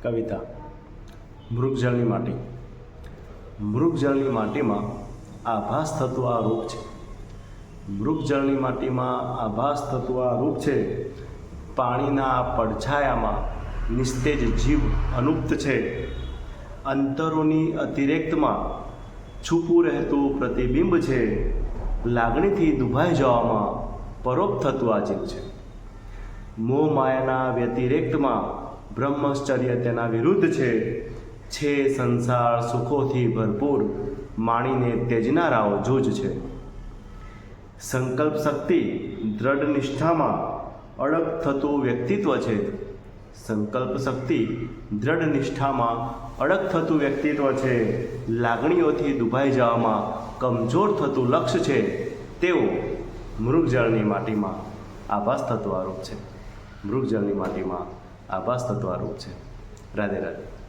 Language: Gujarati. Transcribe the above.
કવિતા મૃગજળની માટી. મૃગજળની માટીમાં આભાસ થતું આ રૂપ છે. મૃગજળની માટીમાં આભાસ થતું આ રૂપ છે. પાણીના પડછાયામાં નિસ્તેજ જીવ અનુપ્ત છે. અંતરોની અતિરેક્તમાં છૂપું રહેતું પ્રતિબિંબ છે. લાગણીથી દુભાઈ જવામાં પરોપ થતું આ જીવ છે. મોહ માયાના વ્યતિરેક્તમાં બ્રહ્મચર્ય તેના વિરુદ્ધ છે સંસાર સુખોથી ભરપૂર માણીને ત્યજનારાઓ જૂજ છે. સંકલ્પ શક્તિ દ્રઢ નિષ્ઠામાં અડગ થતું વ્યક્તિત્વ છે. સંકલ્પ શક્તિ દ્રઢ નિષ્ઠામાં અડગ થતું વ્યક્તિત્વ છે. લાગણીઓથી દુભાઈ જવામાં કમજોર થતું લક્ષ્ય છે. તેઓ મૃગજળની માટીમાં આભાસ થતું આરોપ છે. મૃગજળની માટીમાં આભાસ થતું આરોપ છે. રાધે રાધે.